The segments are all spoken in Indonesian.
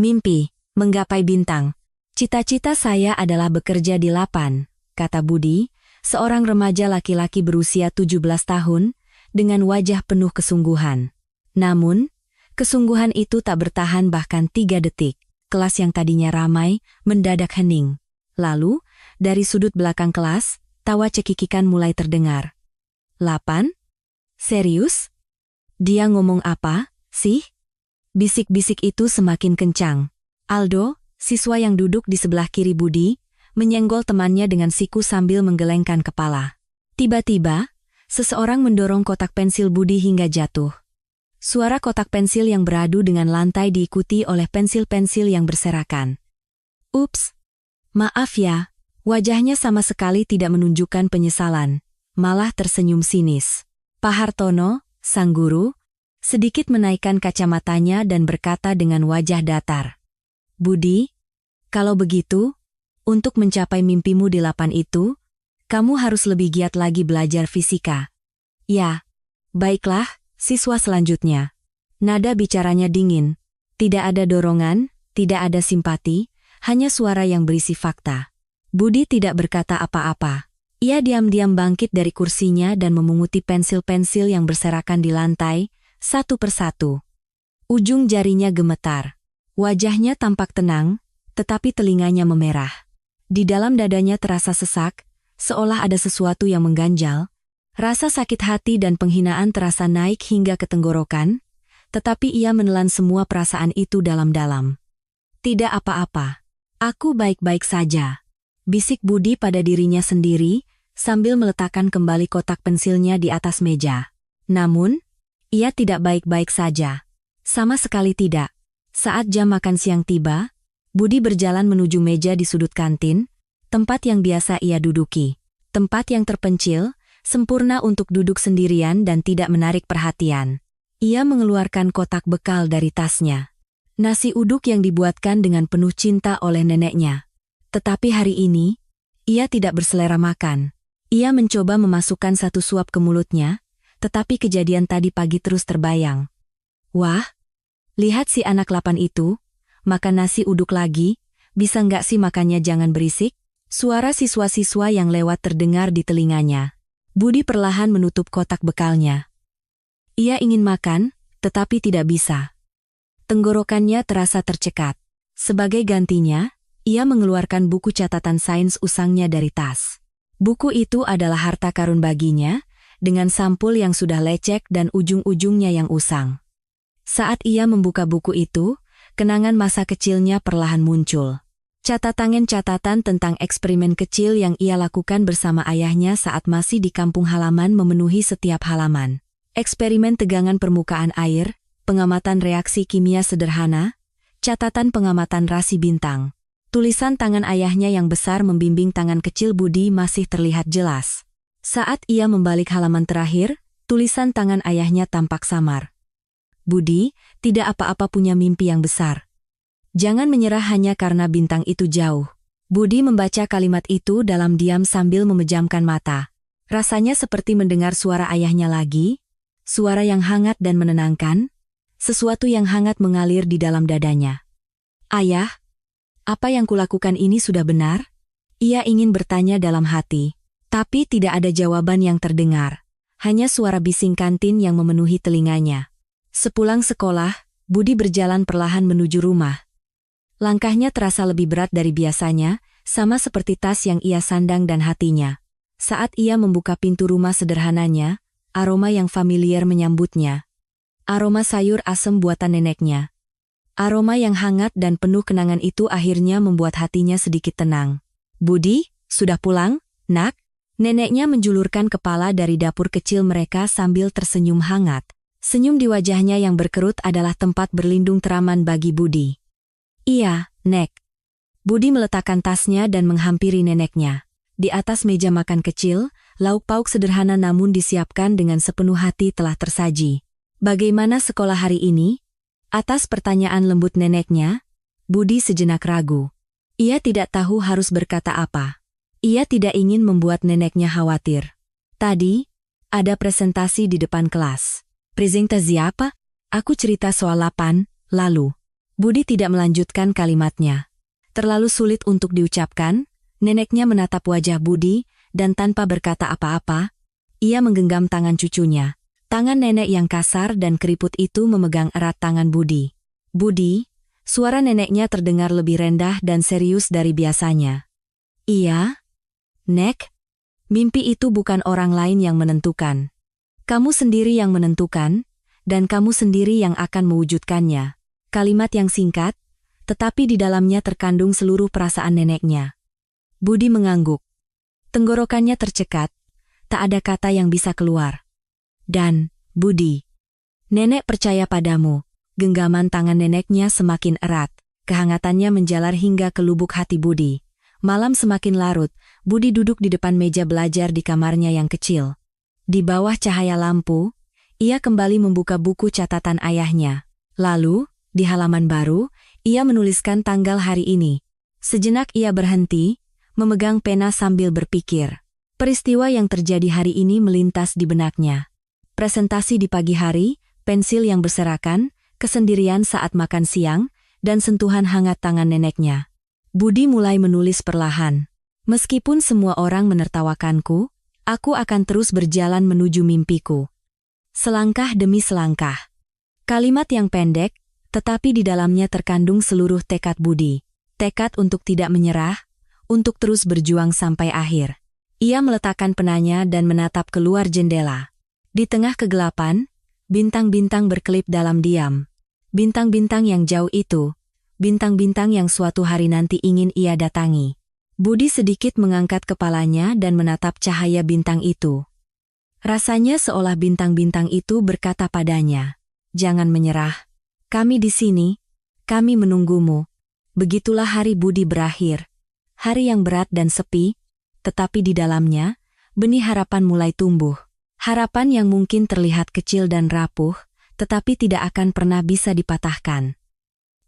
Mimpi, menggapai bintang. Cita-cita saya adalah bekerja di Lapan, kata Budi, seorang remaja laki-laki berusia 17 tahun, dengan wajah penuh kesungguhan. Namun, kesungguhan itu tak bertahan bahkan 3 detik. Kelas yang tadinya ramai, mendadak hening. Lalu, dari sudut belakang kelas, tawa cekikikan mulai terdengar. Lapan? Serius? Dia ngomong apa, sih? Bisik-bisik itu semakin kencang. Aldo, siswa yang duduk di sebelah kiri Budi, menyenggol temannya dengan siku sambil menggelengkan kepala. Tiba-tiba, seseorang mendorong kotak pensil Budi hingga jatuh. Suara kotak pensil yang beradu dengan lantai diikuti oleh pensil-pensil yang berserakan. Ups, maaf ya, wajahnya sama sekali tidak menunjukkan penyesalan, malah tersenyum sinis. Pak Hartono, sang guru, sedikit menaikkan kacamatanya dan berkata dengan wajah datar. Budi, kalau begitu, untuk mencapai mimpimu di Lapan itu, kamu harus lebih giat lagi belajar fisika. Ya, baiklah, siswa selanjutnya. Nada bicaranya dingin. Tidak ada dorongan, tidak ada simpati, hanya suara yang berisi fakta. Budi tidak berkata apa-apa. Ia diam-diam bangkit dari kursinya dan memunguti pensil-pensil yang berserakan di lantai, satu persatu. Ujung jarinya gemetar. Wajahnya tampak tenang, tetapi telinganya memerah. Di dalam dadanya terasa sesak, seolah ada sesuatu yang mengganjal. Rasa sakit hati dan penghinaan terasa naik hingga ke tenggorokan, tetapi ia menelan semua perasaan itu dalam-dalam. Tidak apa-apa. Aku baik-baik saja. Bisik Budi pada dirinya sendiri, sambil meletakkan kembali kotak pensilnya di atas meja. Namun, ia tidak baik-baik saja. Sama sekali tidak. Saat jam makan siang tiba, Budi berjalan menuju meja di sudut kantin, tempat yang biasa ia duduki. Tempat yang terpencil, sempurna untuk duduk sendirian dan tidak menarik perhatian. Ia mengeluarkan kotak bekal dari tasnya. Nasi uduk yang dibuatkan dengan penuh cinta oleh neneknya. Tetapi hari ini, ia tidak berselera makan. Ia mencoba memasukkan satu suap ke mulutnya, tetapi kejadian tadi pagi terus terbayang. Wah, lihat si anak Lapan itu, makan nasi uduk lagi, bisa nggak sih makannya jangan berisik? Suara siswa-siswa yang lewat terdengar di telinganya. Budi perlahan menutup kotak bekalnya. Ia ingin makan, tetapi tidak bisa. Tenggorokannya terasa tercekat. Sebagai gantinya, ia mengeluarkan buku catatan sains usangnya dari tas. Buku itu adalah harta karun baginya, dengan sampul yang sudah lecek dan ujung-ujungnya yang usang. Saat ia membuka buku itu, kenangan masa kecilnya perlahan muncul. Catatan tentang eksperimen kecil yang ia lakukan bersama ayahnya saat masih di kampung halaman memenuhi setiap halaman. Eksperimen tegangan permukaan air, pengamatan reaksi kimia sederhana, catatan pengamatan rasi bintang. Tulisan tangan ayahnya yang besar membimbing tangan kecil Budi masih terlihat jelas. Saat ia membalik halaman terakhir, tulisan tangan ayahnya tampak samar. Budi, tidak apa-apa punya mimpi yang besar. Jangan menyerah hanya karena bintang itu jauh. Budi membaca kalimat itu dalam diam sambil memejamkan mata. Rasanya seperti mendengar suara ayahnya lagi, suara yang hangat dan menenangkan, sesuatu yang hangat mengalir di dalam dadanya. Ayah, apa yang kulakukan ini sudah benar? Ia ingin bertanya dalam hati, tapi tidak ada jawaban yang terdengar. Hanya suara bising kantin yang memenuhi telinganya. Sepulang sekolah, Budi berjalan perlahan menuju rumah. Langkahnya terasa lebih berat dari biasanya, sama seperti tas yang ia sandang dan hatinya. Saat ia membuka pintu rumah sederhananya, aroma yang familiar menyambutnya. Aroma sayur asem buatan neneknya. Aroma yang hangat dan penuh kenangan itu akhirnya membuat hatinya sedikit tenang. Budi, sudah pulang, nak? Neneknya menjulurkan kepala dari dapur kecil mereka sambil tersenyum hangat. Senyum di wajahnya yang berkerut adalah tempat berlindung teraman bagi Budi. Iya, Nek. Budi meletakkan tasnya dan menghampiri neneknya. Di atas meja makan kecil, lauk pauk sederhana namun disiapkan dengan sepenuh hati telah tersaji. Bagaimana sekolah hari ini? Atas pertanyaan lembut neneknya, Budi sejenak ragu. Ia tidak tahu harus berkata apa. Ia tidak ingin membuat neneknya khawatir. Tadi, ada presentasi di depan kelas. Presentasi apa? Aku cerita soal Lapan, lalu. Budi tidak melanjutkan kalimatnya. Terlalu sulit untuk diucapkan, neneknya menatap wajah Budi, dan tanpa berkata apa-apa, ia menggenggam tangan cucunya. Tangan nenek yang kasar dan keriput itu memegang erat tangan Budi. Budi, suara neneknya terdengar lebih rendah dan serius dari biasanya. Iya? Nek? Mimpi itu bukan orang lain yang menentukan. Kamu sendiri yang menentukan, dan kamu sendiri yang akan mewujudkannya. Kalimat yang singkat, tetapi di dalamnya terkandung seluruh perasaan neneknya. Budi mengangguk. Tenggorokannya tercekat, tak ada kata yang bisa keluar. Dan, Budi, nenek percaya padamu. Genggaman tangan neneknya semakin erat, kehangatannya menjalar hingga ke lubuk hati Budi. Malam semakin larut, Budi duduk di depan meja belajar di kamarnya yang kecil. Di bawah cahaya lampu, ia kembali membuka buku catatan ayahnya. Lalu, di halaman baru, ia menuliskan tanggal hari ini. Sejenak ia berhenti, memegang pena sambil berpikir. Peristiwa yang terjadi hari ini melintas di benaknya. Presentasi di pagi hari, pensil yang berserakan, kesendirian saat makan siang, dan sentuhan hangat tangan neneknya. Budi mulai menulis perlahan. Meskipun semua orang menertawakanku, aku akan terus berjalan menuju mimpiku. Selangkah demi selangkah. Kalimat yang pendek, tetapi di dalamnya terkandung seluruh tekad Budi. Tekad untuk tidak menyerah, untuk terus berjuang sampai akhir. Ia meletakkan penanya dan menatap keluar jendela. Di tengah kegelapan, bintang-bintang berkelip dalam diam. Bintang-bintang yang jauh itu, bintang-bintang yang suatu hari nanti ingin ia datangi. Budi sedikit mengangkat kepalanya dan menatap cahaya bintang itu. Rasanya seolah bintang-bintang itu berkata padanya, "Jangan menyerah. Kami di sini, kami menunggumu." Begitulah hari Budi berakhir. Hari yang berat dan sepi, tetapi di dalamnya, benih harapan mulai tumbuh. Harapan yang mungkin terlihat kecil dan rapuh, tetapi tidak akan pernah bisa dipatahkan.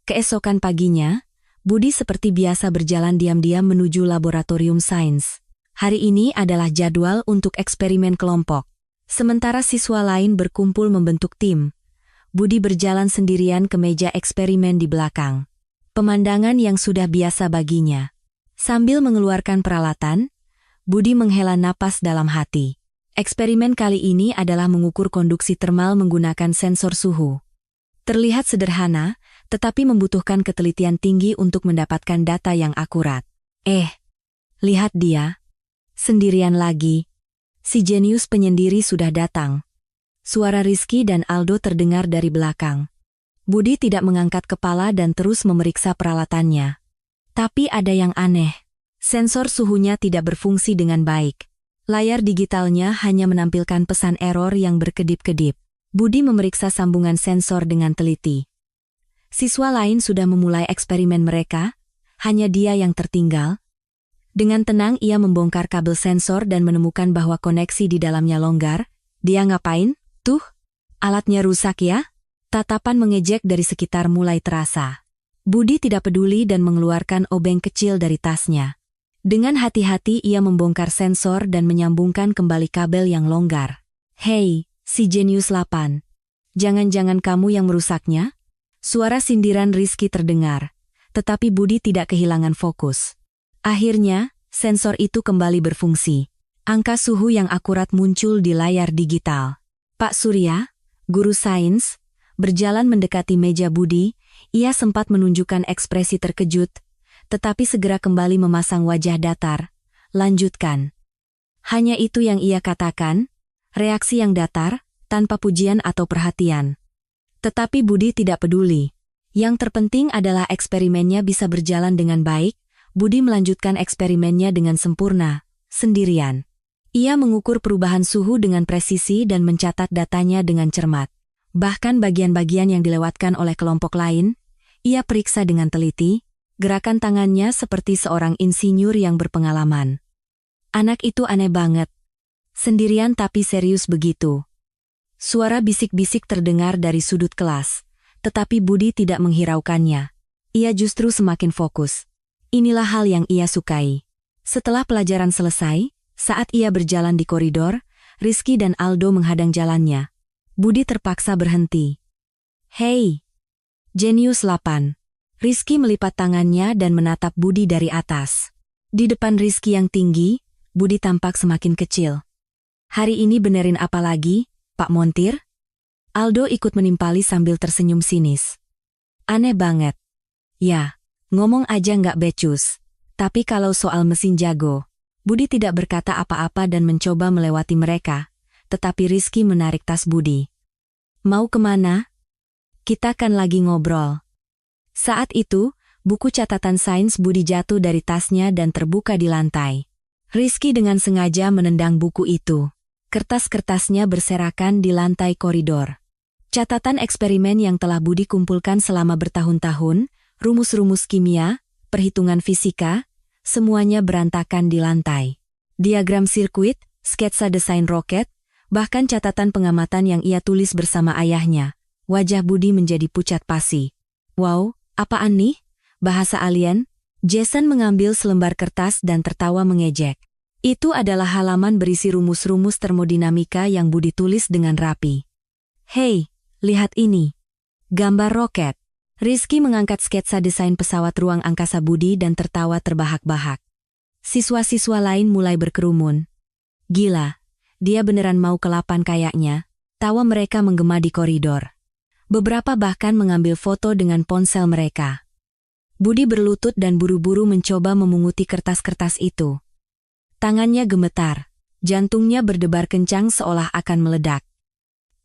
Keesokan paginya, Budi seperti biasa berjalan diam-diam menuju laboratorium sains. Hari ini adalah jadwal untuk eksperimen kelompok. Sementara siswa lain berkumpul membentuk tim, Budi berjalan sendirian ke meja eksperimen di belakang. Pemandangan yang sudah biasa baginya. Sambil mengeluarkan peralatan, Budi menghela napas dalam hati. Eksperimen kali ini adalah mengukur konduksi termal menggunakan sensor suhu. Terlihat sederhana, tetapi membutuhkan ketelitian tinggi untuk mendapatkan data yang akurat. Lihat dia. Sendirian lagi. Si jenius penyendiri sudah datang. Suara Rizky dan Aldo terdengar dari belakang. Budi tidak mengangkat kepala dan terus memeriksa peralatannya. Tapi ada yang aneh. Sensor suhunya tidak berfungsi dengan baik. Layar digitalnya hanya menampilkan pesan error yang berkedip-kedip. Budi memeriksa sambungan sensor dengan teliti. Siswa lain sudah memulai eksperimen mereka, hanya dia yang tertinggal. Dengan tenang ia membongkar kabel sensor dan menemukan bahwa koneksi di dalamnya longgar. Dia ngapain? Tuh, alatnya rusak ya? Tatapan mengejek dari sekitar mulai terasa. Budi tidak peduli dan mengeluarkan obeng kecil dari tasnya. Dengan hati-hati ia membongkar sensor dan menyambungkan kembali kabel yang longgar. "Hei, si jenius 8. Jangan-jangan kamu yang merusaknya?" Suara sindiran Rizky terdengar, tetapi Budi tidak kehilangan fokus. Akhirnya, sensor itu kembali berfungsi. Angka suhu yang akurat muncul di layar digital. Pak Surya, guru sains, berjalan mendekati meja Budi. Ia sempat menunjukkan ekspresi terkejut, tetapi segera kembali memasang wajah datar. "Lanjutkan." Hanya itu yang ia katakan, reaksi yang datar, tanpa pujian atau perhatian. Tetapi Budi tidak peduli. Yang terpenting adalah eksperimennya bisa berjalan dengan baik. Budi melanjutkan eksperimennya dengan sempurna, sendirian. Ia mengukur perubahan suhu dengan presisi dan mencatat datanya dengan cermat. Bahkan bagian-bagian yang dilewatkan oleh kelompok lain, ia periksa dengan teliti. Gerakan tangannya seperti seorang insinyur yang berpengalaman. Anak itu aneh banget. Sendirian tapi serius begitu. Suara bisik-bisik terdengar dari sudut kelas, tetapi Budi tidak menghiraukannya. Ia justru semakin fokus. Inilah hal yang ia sukai. Setelah pelajaran selesai, saat ia berjalan di koridor, Rizky dan Aldo menghadang jalannya. Budi terpaksa berhenti. "Hei, jenius 8. Rizky melipat tangannya dan menatap Budi dari atas. Di depan Rizky yang tinggi, Budi tampak semakin kecil. Hari ini benerin apa lagi, Pak Montir? Aldo ikut menimpali sambil tersenyum sinis. Aneh banget. Ya, ngomong aja nggak becus. Tapi kalau soal mesin jago, Budi tidak berkata apa-apa dan mencoba melewati mereka, tetapi Rizky menarik tas Budi. Mau kemana? Kita kan lagi ngobrol. Saat itu, buku catatan sains Budi jatuh dari tasnya dan terbuka di lantai. Rizky dengan sengaja menendang buku itu. Kertas-kertasnya berserakan di lantai koridor. Catatan eksperimen yang telah Budi kumpulkan selama bertahun-tahun, rumus-rumus kimia, perhitungan fisika, semuanya berantakan di lantai. Diagram sirkuit, sketsa desain roket, bahkan catatan pengamatan yang ia tulis bersama ayahnya. Wajah Budi menjadi pucat pasi. Wow, apaan nih? Bahasa alien? Jason mengambil selembar kertas dan tertawa mengejek. Itu adalah halaman berisi rumus-rumus termodinamika yang Budi tulis dengan rapi. Hei, lihat ini. Gambar roket. Rizky mengangkat sketsa desain pesawat ruang angkasa Budi dan tertawa terbahak-bahak. Siswa-siswa lain mulai berkerumun. Gila, dia beneran mau ke lapan kayaknya. Tawa mereka menggema di koridor. Beberapa bahkan mengambil foto dengan ponsel mereka. Budi berlutut dan buru-buru mencoba memunguti kertas-kertas itu. Tangannya gemetar, jantungnya berdebar kencang seolah akan meledak.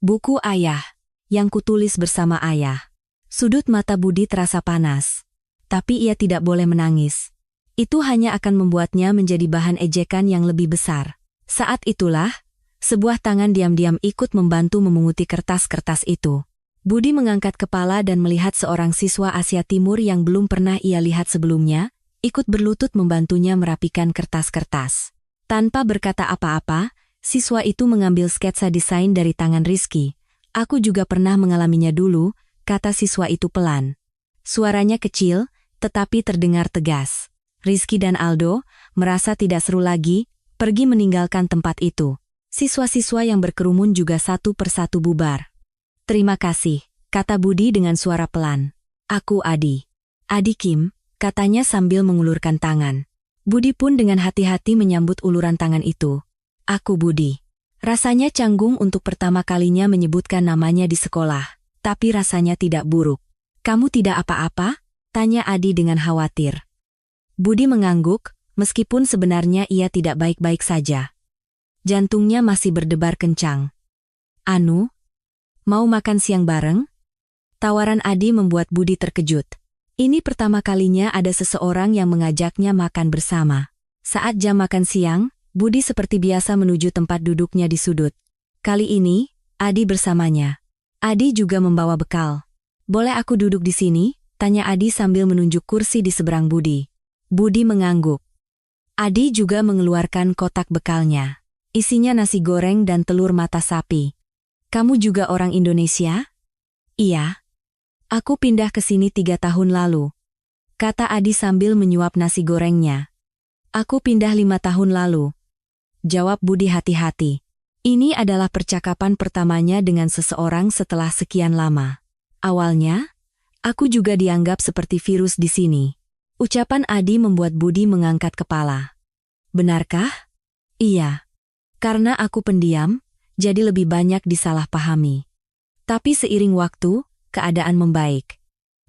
Buku ayah, yang kutulis bersama ayah. Sudut mata Budi terasa panas. Tapi ia tidak boleh menangis. Itu hanya akan membuatnya menjadi bahan ejekan yang lebih besar. Saat itulah, sebuah tangan diam-diam ikut membantu memunguti kertas-kertas itu. Budi mengangkat kepala dan melihat seorang siswa Asia Timur yang belum pernah ia lihat sebelumnya, ikut berlutut membantunya merapikan kertas-kertas. Tanpa berkata apa-apa, siswa itu mengambil sketsa desain dari tangan Rizky. Aku juga pernah mengalaminya dulu, kata siswa itu pelan. Suaranya kecil, tetapi terdengar tegas. Rizky dan Aldo merasa tidak seru lagi, pergi meninggalkan tempat itu. Siswa-siswa yang berkerumun juga satu persatu bubar. Terima kasih, kata Budi dengan suara pelan. Aku Adi. Adi Kim, katanya sambil mengulurkan tangan. Budi pun dengan hati-hati menyambut uluran tangan itu. Aku Budi. Rasanya canggung untuk pertama kalinya menyebutkan namanya di sekolah. Tapi rasanya tidak buruk. Kamu tidak apa-apa? Tanya Adi dengan khawatir. Budi mengangguk, meskipun sebenarnya ia tidak baik-baik saja. Jantungnya masih berdebar kencang. Anu, mau makan siang bareng? Tawaran Adi membuat Budi terkejut. Ini pertama kalinya ada seseorang yang mengajaknya makan bersama. Saat jam makan siang, Budi seperti biasa menuju tempat duduknya di sudut. Kali ini, Adi bersamanya. Adi juga membawa bekal. Boleh aku duduk di sini? Tanya Adi sambil menunjuk kursi di seberang Budi. Budi mengangguk. Adi juga mengeluarkan kotak bekalnya. Isinya nasi goreng dan telur mata sapi. Kamu juga orang Indonesia? Iya. Aku pindah ke sini 3 tahun lalu. Kata Adi sambil menyuap nasi gorengnya. Aku pindah 5 tahun lalu. Jawab Budi hati-hati. Ini adalah percakapan pertamanya dengan seseorang setelah sekian lama. Awalnya, aku juga dianggap seperti virus di sini. Ucapan Adi membuat Budi mengangkat kepala. Benarkah? Iya. Karena aku pendiam, jadi lebih banyak disalahpahami. Tapi seiring waktu, keadaan membaik.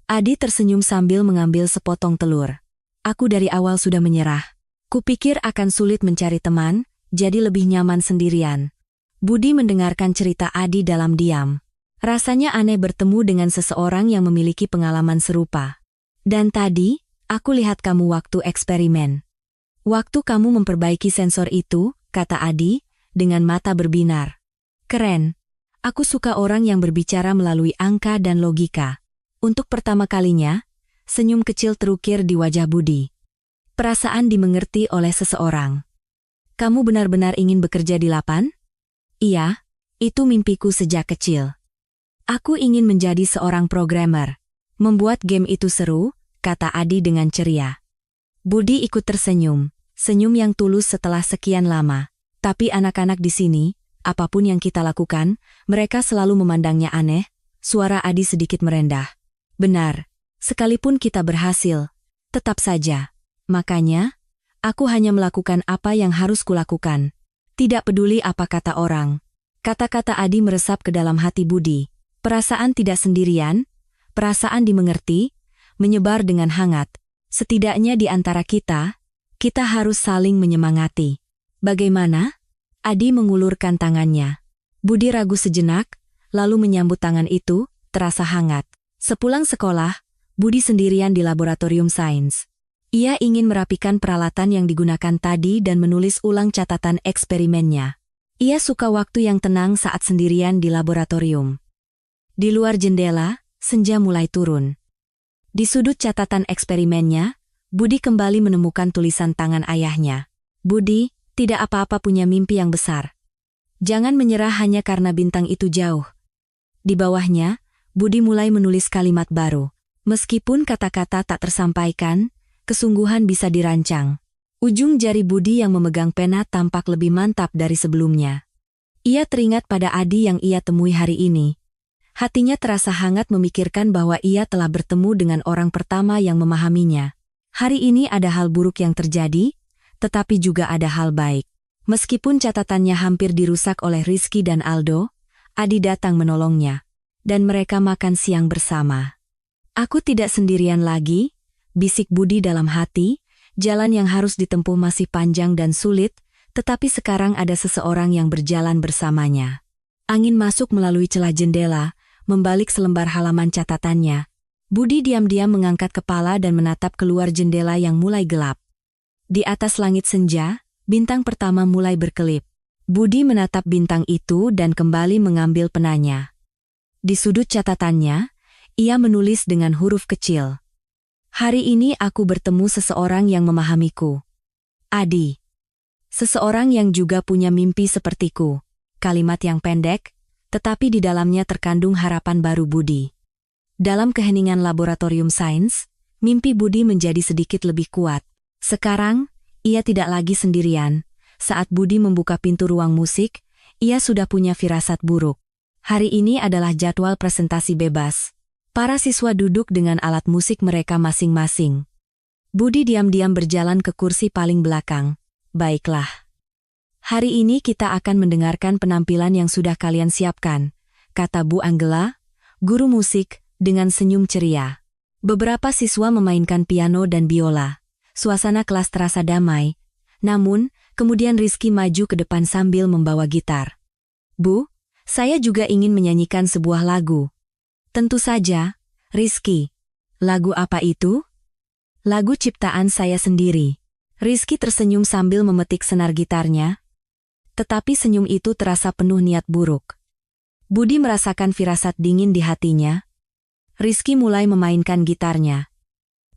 Adi tersenyum sambil mengambil sepotong telur. Aku dari awal sudah menyerah. Kupikir akan sulit mencari teman, jadi lebih nyaman sendirian. Budi mendengarkan cerita Adi dalam diam. Rasanya aneh bertemu dengan seseorang yang memiliki pengalaman serupa. Dan tadi, aku lihat kamu waktu eksperimen. Waktu kamu memperbaiki sensor itu, kata Adi, dengan mata berbinar. Keren. Aku suka orang yang berbicara melalui angka dan logika. Untuk pertama kalinya, senyum kecil terukir di wajah Budi. Perasaan dimengerti oleh seseorang. Kamu benar-benar ingin bekerja di lapan? Iya, itu mimpiku sejak kecil. Aku ingin menjadi seorang programmer. Membuat game itu seru, kata Adi dengan ceria. Budi ikut tersenyum, senyum yang tulus setelah sekian lama. Tapi anak-anak di sini, apapun yang kita lakukan, mereka selalu memandangnya aneh. Suara Adi sedikit merendah. Benar, Sekalipun kita berhasil, tetap saja. Makanya, aku hanya melakukan apa yang harus kulakukan. Tidak peduli apa kata orang. Kata-kata Adi meresap ke dalam hati Budi. Perasaan tidak sendirian, perasaan dimengerti, menyebar dengan hangat. Setidaknya di antara kita harus saling menyemangati. Bagaimana? Adi mengulurkan tangannya. Budi ragu sejenak, lalu menyambut tangan itu, terasa hangat. Sepulang sekolah, Budi sendirian di laboratorium sains. Ia ingin merapikan peralatan yang digunakan tadi dan menulis ulang catatan eksperimennya. Ia suka waktu yang tenang saat sendirian di laboratorium. Di luar jendela, senja mulai turun. Di sudut catatan eksperimennya, Budi kembali menemukan tulisan tangan ayahnya. Budi, tidak apa-apa punya mimpi yang besar. Jangan menyerah hanya karena bintang itu jauh. Di bawahnya, Budi mulai menulis kalimat baru. Meskipun kata-kata tak tersampaikan, kesungguhan bisa dirancang. Ujung jari Budi yang memegang pena tampak lebih mantap dari sebelumnya. Ia teringat pada Adi yang ia temui hari ini. Hatinya terasa hangat memikirkan bahwa ia telah bertemu dengan orang pertama yang memahaminya. Hari ini ada hal buruk yang terjadi, tetapi juga ada hal baik. Meskipun catatannya hampir dirusak oleh Rizky dan Aldo, Adi datang menolongnya. Dan mereka makan siang bersama. Aku tidak sendirian lagi, bisik Budi dalam hati, jalan yang harus ditempuh masih panjang dan sulit, tetapi sekarang ada seseorang yang berjalan bersamanya. Angin masuk melalui celah jendela, membalik selembar halaman catatannya. Budi diam-diam mengangkat kepala dan menatap keluar jendela yang mulai gelap. Di atas langit senja, bintang pertama mulai berkelip. Budi menatap bintang itu dan kembali mengambil penanya. Di sudut catatannya, ia menulis dengan huruf kecil. Hari ini aku bertemu seseorang yang memahamiku. Adi. Seseorang yang juga punya mimpi sepertiku. Kalimat yang pendek, tetapi di dalamnya terkandung harapan baru Budi. Dalam keheningan laboratorium sains, mimpi Budi menjadi sedikit lebih kuat. Sekarang, ia tidak lagi sendirian. Saat Budi membuka pintu ruang musik, ia sudah punya firasat buruk. Hari ini adalah jadwal presentasi bebas. Para siswa duduk dengan alat musik mereka masing-masing. Budi diam-diam berjalan ke kursi paling belakang. Baiklah. Hari ini kita akan mendengarkan penampilan yang sudah kalian siapkan, kata Bu Anggela, guru musik, dengan senyum ceria. Beberapa siswa memainkan piano dan biola. Suasana kelas terasa damai. Namun, kemudian Rizky maju ke depan sambil membawa gitar. Bu, saya juga ingin menyanyikan sebuah lagu. Tentu saja, Rizky. Lagu apa itu? Lagu ciptaan saya sendiri. Rizky tersenyum sambil memetik senar gitarnya. Tetapi senyum itu terasa penuh niat buruk. Budi merasakan firasat dingin di hatinya. Rizky mulai memainkan gitarnya.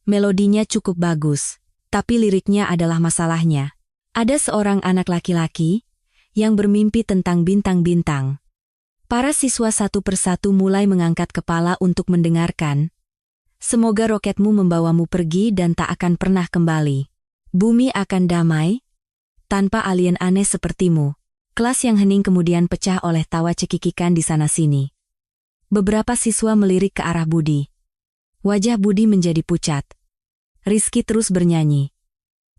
Melodinya cukup bagus, tapi liriknya adalah masalahnya. Ada seorang anak laki-laki yang bermimpi tentang bintang-bintang. Para siswa satu persatu mulai mengangkat kepala untuk mendengarkan. Semoga roketmu membawamu pergi dan tak akan pernah kembali. Bumi akan damai, tanpa alien aneh sepertimu. Kelas yang hening kemudian pecah oleh tawa cekikikan di sana-sini. Beberapa siswa melirik ke arah Budi. Wajah Budi menjadi pucat. Rizky terus bernyanyi.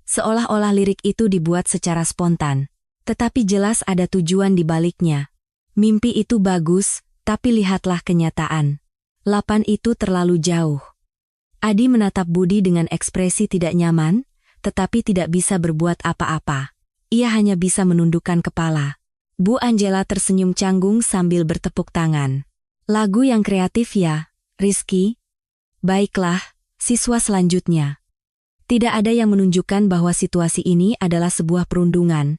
Seolah-olah lirik itu dibuat secara spontan. Tetapi jelas ada tujuan di baliknya. Mimpi itu bagus, tapi lihatlah kenyataan. Lapan itu terlalu jauh. Adi menatap Budi dengan ekspresi tidak nyaman, tetapi tidak bisa berbuat apa-apa. Ia hanya bisa menundukkan kepala. Bu Anggela tersenyum canggung sambil bertepuk tangan. Lagu yang kreatif ya, Rizky? Baiklah, siswa selanjutnya. Tidak ada yang menunjukkan bahwa situasi ini adalah sebuah perundungan.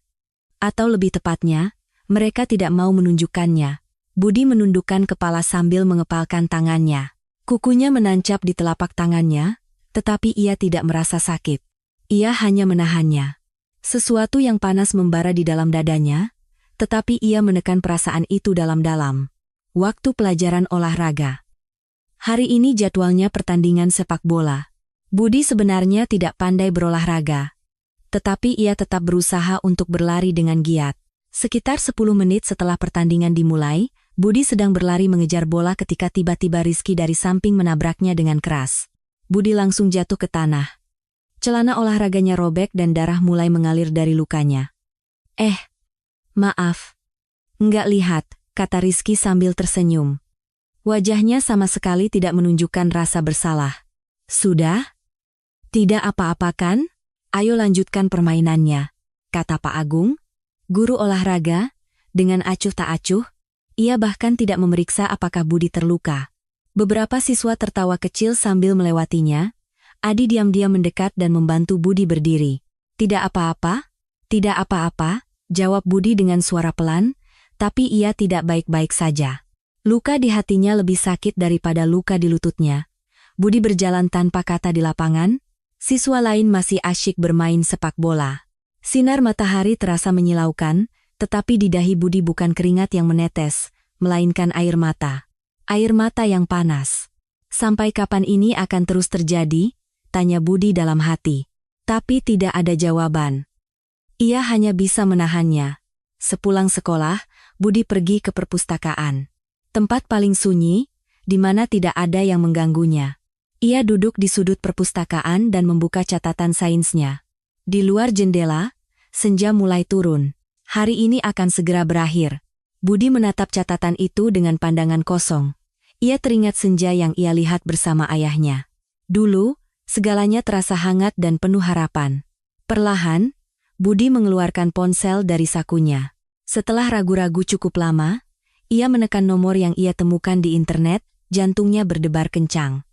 Atau lebih tepatnya, mereka tidak mau menunjukkannya. Budi menundukkan kepala sambil mengepalkan tangannya. Kukunya menancap di telapak tangannya, tetapi ia tidak merasa sakit. Ia hanya menahannya. Sesuatu yang panas membara di dalam dadanya, tetapi ia menekan perasaan itu dalam-dalam. Waktu pelajaran olahraga. Hari ini jadwalnya pertandingan sepak bola. Budi sebenarnya tidak pandai berolahraga. Tetapi ia tetap berusaha untuk berlari dengan giat. Sekitar 10 menit setelah pertandingan dimulai, Budi sedang berlari mengejar bola ketika tiba-tiba Rizky dari samping menabraknya dengan keras. Budi langsung jatuh ke tanah. Celana olahraganya robek dan darah mulai mengalir dari lukanya. Maaf. Nggak lihat, kata Rizky sambil tersenyum. Wajahnya sama sekali tidak menunjukkan rasa bersalah. Sudah? Tidak apa-apa kan? Ayo lanjutkan permainannya, kata Pak Agung, guru olahraga. Dengan acuh tak acuh, ia bahkan tidak memeriksa apakah Budi terluka. Beberapa siswa tertawa kecil sambil melewatinya. Adi diam-diam mendekat dan membantu Budi berdiri. Tidak apa-apa, tidak apa-apa, jawab Budi dengan suara pelan, tapi ia tidak baik-baik saja. Luka di hatinya lebih sakit daripada luka di lututnya. Budi berjalan tanpa kata di lapangan, siswa lain masih asyik bermain sepak bola. Sinar matahari terasa menyilaukan, tetapi di dahi Budi bukan keringat yang menetes, melainkan air mata. Air mata yang panas. Sampai kapan ini akan terus terjadi? Tanya Budi dalam hati. Tapi tidak ada jawaban. Ia hanya bisa menahannya. Sepulang sekolah, Budi pergi ke perpustakaan. Tempat paling sunyi, di mana tidak ada yang mengganggunya. Ia duduk di sudut perpustakaan dan membuka catatan sainsnya. Di luar jendela, senja mulai turun. Hari ini akan segera berakhir. Budi menatap catatan itu dengan pandangan kosong. Ia teringat senja yang ia lihat bersama ayahnya. Dulu, segalanya terasa hangat dan penuh harapan. Perlahan, Budi mengeluarkan ponsel dari sakunya. Setelah ragu-ragu cukup lama, ia menekan nomor yang ia temukan di internet, jantungnya berdebar kencang.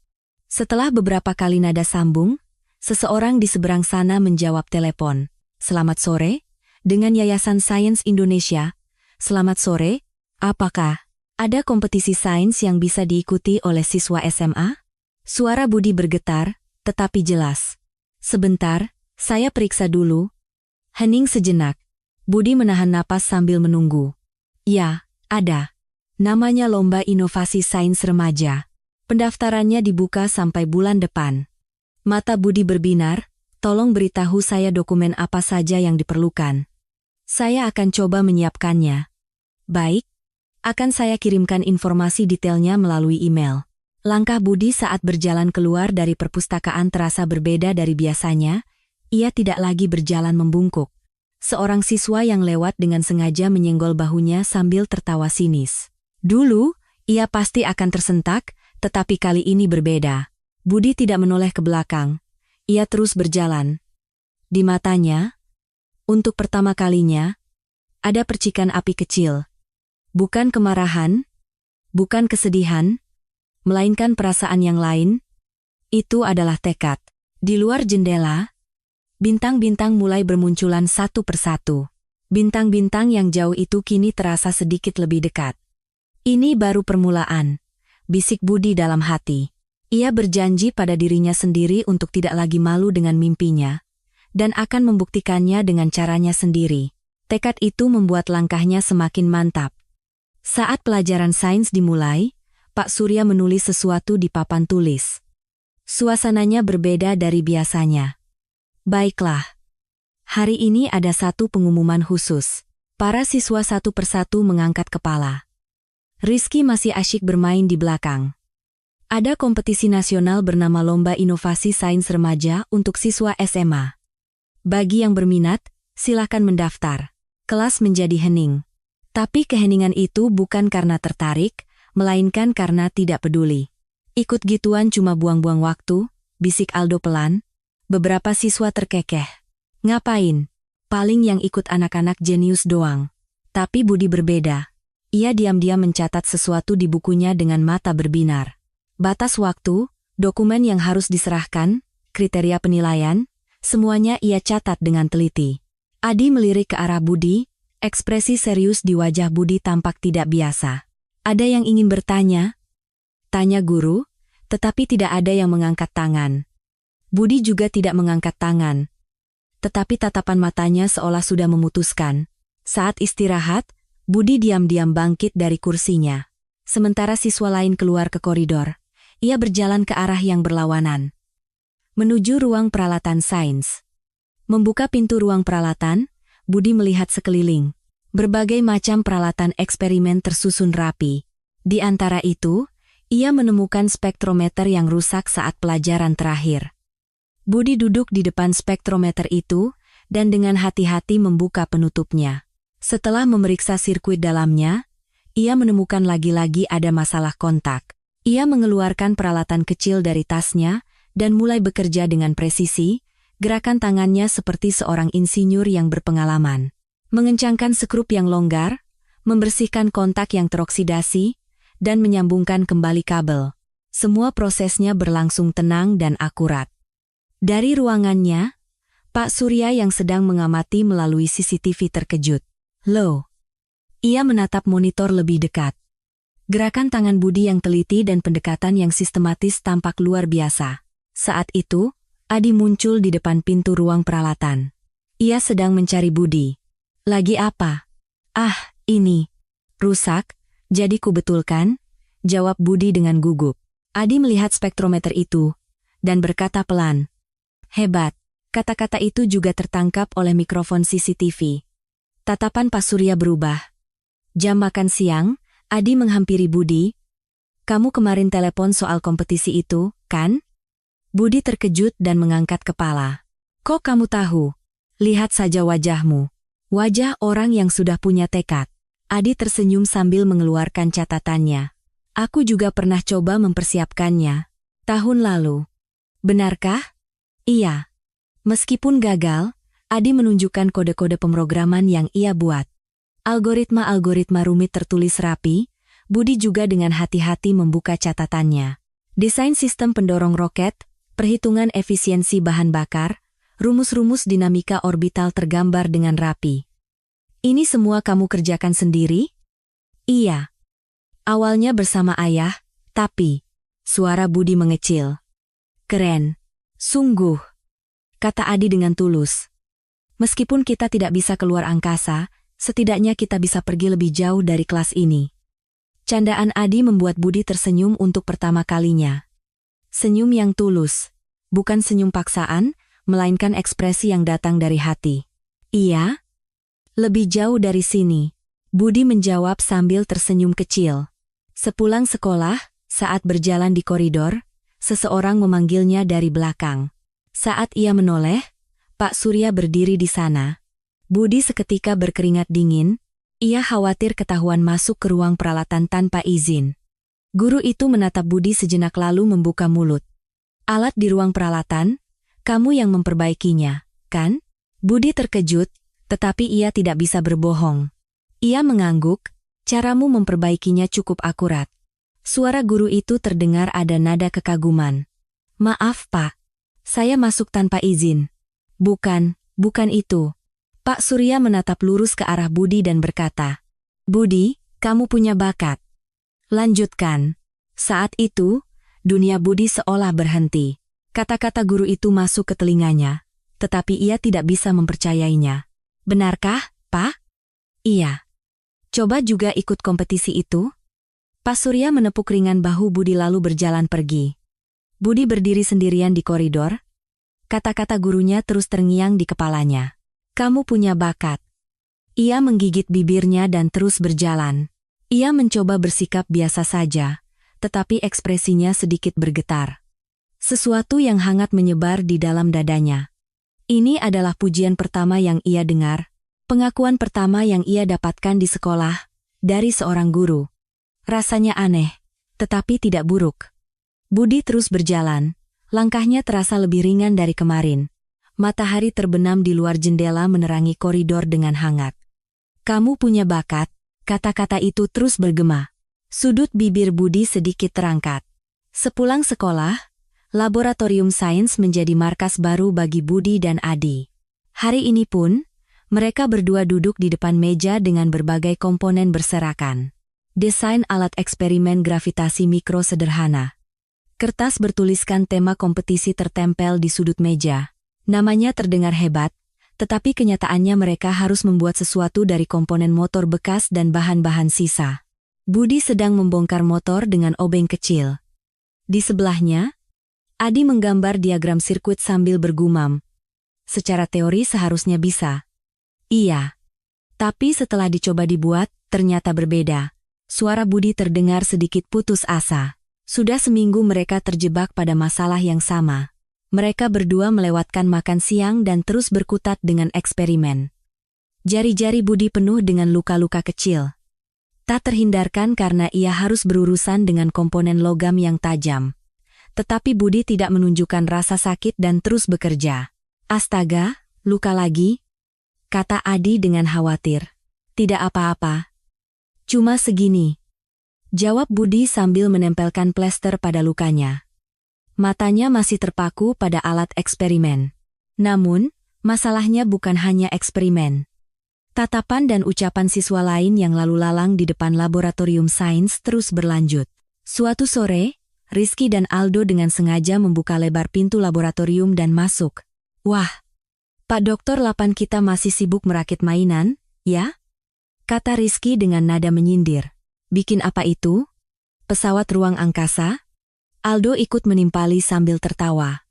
Setelah beberapa kali nada sambung, seseorang di seberang sana menjawab telepon. Selamat sore, dengan Yayasan Sains Indonesia. Selamat sore, apakah ada kompetisi sains yang bisa diikuti oleh siswa SMA? Suara Budi bergetar, tetapi jelas. Sebentar, saya periksa dulu. Hening sejenak. Budi menahan napas sambil menunggu. Ya, ada. Namanya Lomba Inovasi Sains Remaja. Pendaftarannya dibuka sampai bulan depan. Mata Budi berbinar, tolong beritahu saya dokumen apa saja yang diperlukan. Saya akan coba menyiapkannya. Baik, akan saya kirimkan informasi detailnya melalui email. Langkah Budi saat berjalan keluar dari perpustakaan terasa berbeda dari biasanya. Ia tidak lagi berjalan membungkuk. Seorang siswa yang lewat dengan sengaja menyenggol bahunya sambil tertawa sinis. Dulu, ia pasti akan tersentak, tetapi kali ini berbeda. Budi tidak menoleh ke belakang. Ia terus berjalan. Di matanya, untuk pertama kalinya, ada percikan api kecil. Bukan kemarahan, bukan kesedihan, melainkan perasaan yang lain. Itu adalah tekad. Di luar jendela, bintang-bintang mulai bermunculan satu persatu. Bintang-bintang yang jauh itu kini terasa sedikit lebih dekat. Ini baru permulaan, bisik Budi dalam hati. Ia berjanji pada dirinya sendiri untuk tidak lagi malu dengan mimpinya, dan akan membuktikannya dengan caranya sendiri. Tekad itu membuat langkahnya semakin mantap. Saat pelajaran sains dimulai, Pak Surya menulis sesuatu di papan tulis. Suasananya berbeda dari biasanya. Baiklah. Hari ini ada satu pengumuman khusus. Para siswa satu persatu mengangkat kepala. Rizky masih asyik bermain di belakang. Ada kompetisi nasional bernama Lomba Inovasi Sains Remaja untuk siswa SMA. Bagi yang berminat, silakan mendaftar. Kelas menjadi hening. Tapi keheningan itu bukan karena tertarik, melainkan karena tidak peduli. Ikut gituan cuma buang-buang waktu, bisik Aldo pelan. Beberapa siswa terkekeh. Ngapain? Paling yang ikut anak-anak jenius doang. Tapi Budi berbeda. Ia diam-diam mencatat sesuatu di bukunya dengan mata berbinar. Batas waktu, dokumen yang harus diserahkan, kriteria penilaian, semuanya ia catat dengan teliti. Adi melirik ke arah Budi, ekspresi serius di wajah Budi tampak tidak biasa. Ada yang ingin bertanya? Tanya guru, tetapi tidak ada yang mengangkat tangan. Budi juga tidak mengangkat tangan. Tetapi tatapan matanya seolah sudah memutuskan. Saat istirahat, Budi diam-diam bangkit dari kursinya. Sementara siswa lain keluar ke koridor. Ia berjalan ke arah yang berlawanan. Menuju ruang peralatan sains. Membuka pintu ruang peralatan, Budi melihat sekeliling. Berbagai macam peralatan eksperimen tersusun rapi. Di antara itu, Ia menemukan spektrometer yang rusak saat pelajaran terakhir. Budi duduk di depan spektrometer itu dan dengan hati-hati membuka penutupnya. Setelah memeriksa sirkuit dalamnya, ia menemukan lagi-lagi ada masalah kontak. Ia mengeluarkan peralatan kecil dari tasnya dan mulai bekerja dengan presisi, gerakan tangannya seperti seorang insinyur yang berpengalaman. Mengencangkan skrup yang longgar, membersihkan kontak yang teroksidasi, dan menyambungkan kembali kabel. Semua prosesnya berlangsung tenang dan akurat. Dari ruangannya, Pak Surya yang sedang mengamati melalui CCTV terkejut. Loh. Ia menatap monitor lebih dekat. Gerakan tangan Budi yang teliti dan pendekatan yang sistematis tampak luar biasa. Saat itu, Adi muncul di depan pintu ruang peralatan. Ia sedang mencari Budi. Lagi apa? Ah, ini. Rusak, jadi ku betulkan, jawab Budi dengan gugup. Adi melihat spektrometer itu, dan berkata pelan. Hebat. Kata-kata itu juga tertangkap oleh mikrofon CCTV. Tatapan Pak Surya berubah. Jam makan siang, Adi menghampiri Budi. Kamu kemarin telepon soal kompetisi itu, kan? Budi terkejut dan mengangkat kepala. Kok kamu tahu? Lihat saja wajahmu. Wajah orang yang sudah punya tekad. Adi tersenyum sambil mengeluarkan catatannya. Aku juga pernah coba mempersiapkannya. Tahun lalu. Benarkah? Iya. Meskipun gagal, Adi menunjukkan kode-kode pemrograman yang ia buat. Algoritma-algoritma rumit tertulis rapi, Budi juga dengan hati-hati membuka catatannya. Desain sistem pendorong roket, perhitungan efisiensi bahan bakar, rumus-rumus dinamika orbital tergambar dengan rapi. Ini semua kamu kerjakan sendiri? Iya. Awalnya bersama ayah, tapi... Suara Budi mengecil. Keren. Sungguh. Kata Adi dengan tulus. Meskipun kita tidak bisa keluar angkasa, setidaknya kita bisa pergi lebih jauh dari kelas ini. Candaan Adi membuat Budi tersenyum untuk pertama kalinya. Senyum yang tulus. Bukan senyum paksaan, melainkan ekspresi yang datang dari hati. Iya? Lebih jauh dari sini. Budi menjawab sambil tersenyum kecil. Sepulang sekolah, saat berjalan di koridor, seseorang memanggilnya dari belakang. Saat ia menoleh, Pak Surya berdiri di sana. Budi seketika berkeringat dingin, ia khawatir ketahuan masuk ke ruang peralatan tanpa izin. Guru itu menatap Budi sejenak lalu membuka mulut. Alat di ruang peralatan, kamu yang memperbaikinya, kan? Budi terkejut, tetapi ia tidak bisa berbohong. Ia mengangguk, caramu memperbaikinya cukup akurat. Suara guru itu terdengar ada nada kekaguman. Maaf Pak. Saya masuk tanpa izin. Bukan itu. Pak Surya menatap lurus ke arah Budi dan berkata, Budi, kamu punya bakat. Lanjutkan. Saat itu, dunia Budi seolah berhenti. Kata-kata guru itu masuk ke telinganya, tetapi ia tidak bisa mempercayainya. Benarkah, Pak? Iya. Coba juga ikut kompetisi itu? Pak Surya menepuk ringan bahu Budi lalu berjalan pergi. Budi berdiri sendirian di koridor. Kata-kata gurunya terus terngiang di kepalanya. Kamu punya bakat. Ia menggigit bibirnya dan terus berjalan. Ia mencoba bersikap biasa saja, tetapi ekspresinya sedikit bergetar. Sesuatu yang hangat menyebar di dalam dadanya. Ini adalah pujian pertama yang ia dengar, pengakuan pertama yang ia dapatkan di sekolah, dari seorang guru. Rasanya aneh, tetapi tidak buruk. Budi terus berjalan, langkahnya terasa lebih ringan dari kemarin. Matahari terbenam di luar jendela menerangi koridor dengan hangat. Kamu punya bakat, kata-kata itu terus bergema. Sudut bibir Budi sedikit terangkat. Sepulang sekolah, laboratorium sains menjadi markas baru bagi Budi dan Adi. Hari ini pun, mereka berdua duduk di depan meja dengan berbagai komponen berserakan. Desain alat eksperimen gravitasi mikro sederhana. Kertas bertuliskan tema kompetisi tertempel di sudut meja. Namanya terdengar hebat, tetapi kenyataannya mereka harus membuat sesuatu dari komponen motor bekas dan bahan-bahan sisa. Budi sedang membongkar motor dengan obeng kecil. Di sebelahnya, Adi menggambar diagram sirkuit sambil bergumam. Secara teori seharusnya bisa. Iya. Tapi setelah dicoba dibuat, ternyata berbeda. Suara Budi terdengar sedikit putus asa. Sudah seminggu mereka terjebak pada masalah yang sama. Mereka berdua melewatkan makan siang dan terus berkutat dengan eksperimen. Jari-jari Budi penuh dengan luka-luka kecil. Tak terhindarkan karena ia harus berurusan dengan komponen logam yang tajam. Tetapi Budi tidak menunjukkan rasa sakit dan terus bekerja. Astaga, luka lagi? Kata Adi dengan khawatir. Tidak apa-apa. Cuma segini. Jawab Budi sambil menempelkan plester pada lukanya. Matanya masih terpaku pada alat eksperimen. Namun, masalahnya bukan hanya eksperimen. Tatapan dan ucapan siswa lain yang lalu lalang di depan laboratorium sains terus berlanjut. Suatu sore, Rizky dan Aldo dengan sengaja membuka lebar pintu laboratorium dan masuk. Wah, Pak Doktor 8 kita masih sibuk merakit mainan, ya? Kata Rizky dengan nada menyindir. Bikin apa itu? Pesawat ruang angkasa? Aldo ikut menimpali sambil tertawa.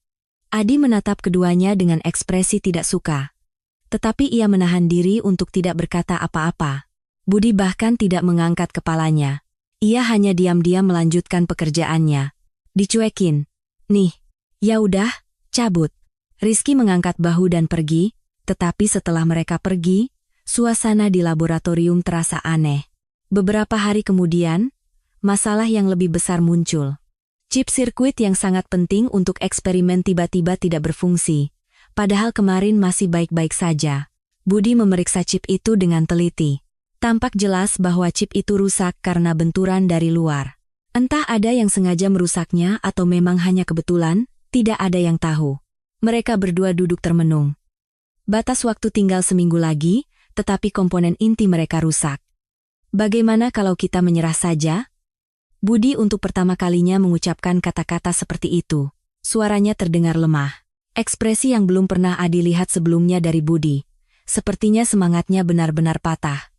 Adi menatap keduanya dengan ekspresi tidak suka. Tetapi ia menahan diri untuk tidak berkata apa-apa. Budi bahkan tidak mengangkat kepalanya. Ia hanya diam-diam melanjutkan pekerjaannya. Dicuekin. Nih, ya udah, cabut. Rizky mengangkat bahu dan pergi, tetapi setelah mereka pergi, suasana di laboratorium terasa aneh. Beberapa hari kemudian, masalah yang lebih besar muncul. Chip sirkuit yang sangat penting untuk eksperimen tiba-tiba tidak berfungsi. Padahal kemarin masih baik-baik saja. Budi memeriksa chip itu dengan teliti. Tampak jelas bahwa chip itu rusak karena benturan dari luar. Entah ada yang sengaja merusaknya atau memang hanya kebetulan, tidak ada yang tahu. Mereka berdua duduk termenung. Batas waktu tinggal seminggu lagi, tetapi komponen inti mereka rusak. Bagaimana kalau kita menyerah saja? Budi untuk pertama kalinya mengucapkan kata-kata seperti itu. Suaranya terdengar lemah. Ekspresi yang belum pernah Adi lihat sebelumnya dari Budi. Sepertinya semangatnya benar-benar patah.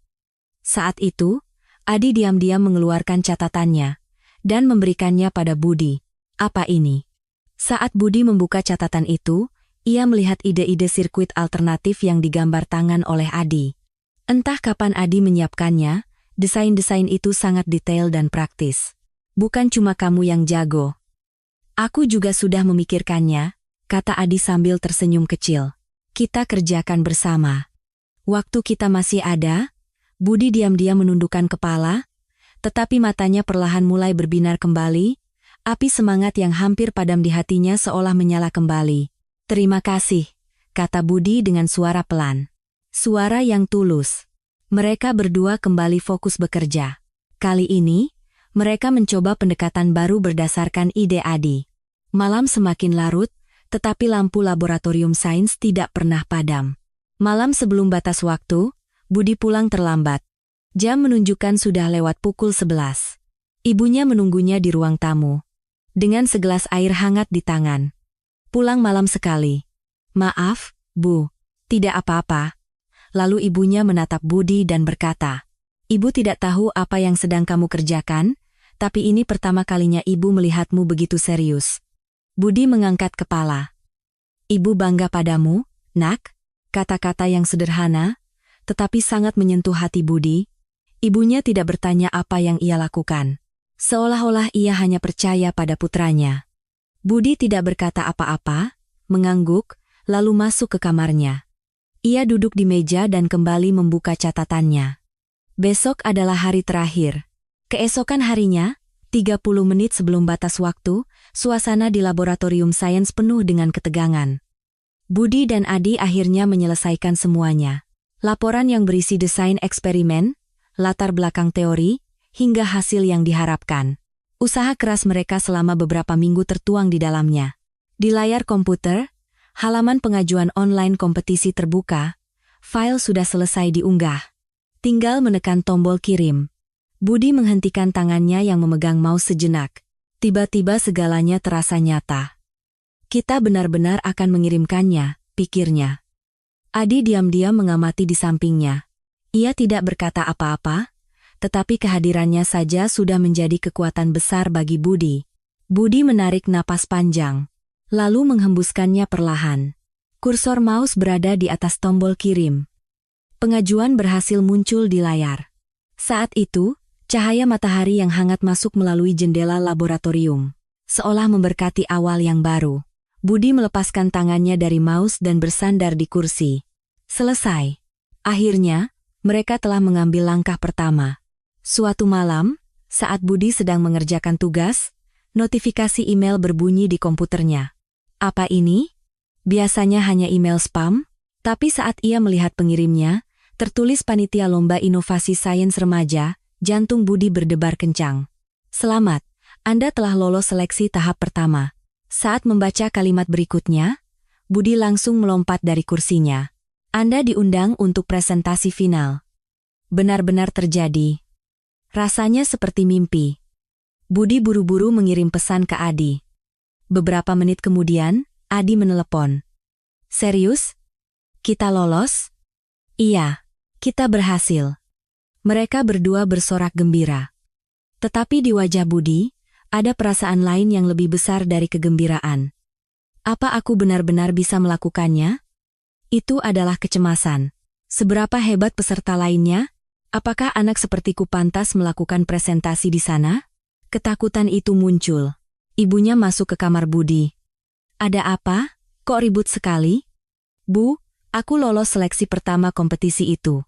Saat itu, Adi diam-diam mengeluarkan catatannya dan memberikannya pada Budi. Apa ini? Saat Budi membuka catatan itu, ia melihat ide-ide sirkuit alternatif yang digambar tangan oleh Adi. Entah kapan Adi menyiapkannya, desain-desain itu sangat detail dan praktis. Bukan cuma kamu yang jago. Aku juga sudah memikirkannya, kata Adi sambil tersenyum kecil. Kita kerjakan bersama. Waktu kita masih ada, Budi diam-diam menundukkan kepala, tetapi matanya perlahan mulai berbinar kembali, api semangat yang hampir padam di hatinya seolah menyala kembali. Terima kasih, kata Budi dengan suara pelan. Suara yang tulus. Mereka berdua kembali fokus bekerja. Kali ini, mereka mencoba pendekatan baru berdasarkan ide Adi. Malam semakin larut, tetapi lampu laboratorium sains tidak pernah padam. Malam sebelum batas waktu, Budi pulang terlambat. Jam menunjukkan sudah lewat pukul 11. Ibunya menunggunya di ruang tamu. Dengan segelas air hangat di tangan. Pulang malam sekali. Maaf, Bu. Tidak apa-apa. Lalu ibunya menatap Budi dan berkata, Ibu tidak tahu apa yang sedang kamu kerjakan, tapi ini pertama kalinya ibu melihatmu begitu serius. Budi mengangkat kepala. Ibu bangga padamu, nak. Kata-kata yang sederhana, tetapi sangat menyentuh hati Budi. Ibunya tidak bertanya apa yang ia lakukan. Seolah-olah ia hanya percaya pada putranya. Budi tidak berkata apa-apa, mengangguk, lalu masuk ke kamarnya. Ia duduk di meja dan kembali membuka catatannya. Besok adalah hari terakhir. Keesokan harinya, 30 menit sebelum batas waktu, suasana di laboratorium sains penuh dengan ketegangan. Budi dan Adi akhirnya menyelesaikan semuanya. Laporan yang berisi desain eksperimen, latar belakang teori, hingga hasil yang diharapkan. Usaha keras mereka selama beberapa minggu tertuang di dalamnya. Di layar komputer, halaman pengajuan online kompetisi terbuka, file sudah selesai diunggah. Tinggal menekan tombol kirim. Budi menghentikan tangannya yang memegang mouse sejenak. Tiba-tiba segalanya terasa nyata. Kita benar-benar akan mengirimkannya, pikirnya. Adi diam-diam mengamati di sampingnya. Ia tidak berkata apa-apa, tetapi kehadirannya saja sudah menjadi kekuatan besar bagi Budi. Budi menarik napas panjang, lalu menghembuskannya perlahan. Kursor mouse berada di atas tombol kirim. Pengajuan berhasil muncul di layar. Saat itu, Cahaya matahari yang hangat masuk melalui jendela laboratorium, seolah memberkati awal yang baru. Budi melepaskan tangannya dari mouse dan bersandar di kursi. Selesai. Akhirnya, mereka telah mengambil langkah pertama. Suatu malam, saat Budi sedang mengerjakan tugas, notifikasi email berbunyi di komputernya. Apa ini? Biasanya hanya email spam, tapi saat ia melihat pengirimnya, tertulis panitia lomba inovasi sains remaja, jantung Budi berdebar kencang. Selamat, Anda telah lolos seleksi tahap pertama. Saat membaca kalimat berikutnya, Budi langsung melompat dari kursinya. Anda diundang untuk presentasi final. Benar-benar terjadi. Rasanya seperti mimpi. Budi buru-buru mengirim pesan ke Adi. Beberapa menit kemudian, Adi menelepon. Serius? Kita lolos? Iya, kita berhasil. Mereka berdua bersorak gembira. Tetapi di wajah Budi, ada perasaan lain yang lebih besar dari kegembiraan. Apa aku benar-benar bisa melakukannya? Itu adalah kecemasan. Seberapa hebat peserta lainnya? Apakah anak sepertiku pantas melakukan presentasi di sana? Ketakutan itu muncul. Ibunya masuk ke kamar Budi. Ada apa? Kok ribut sekali? Bu, aku lolos seleksi pertama kompetisi itu.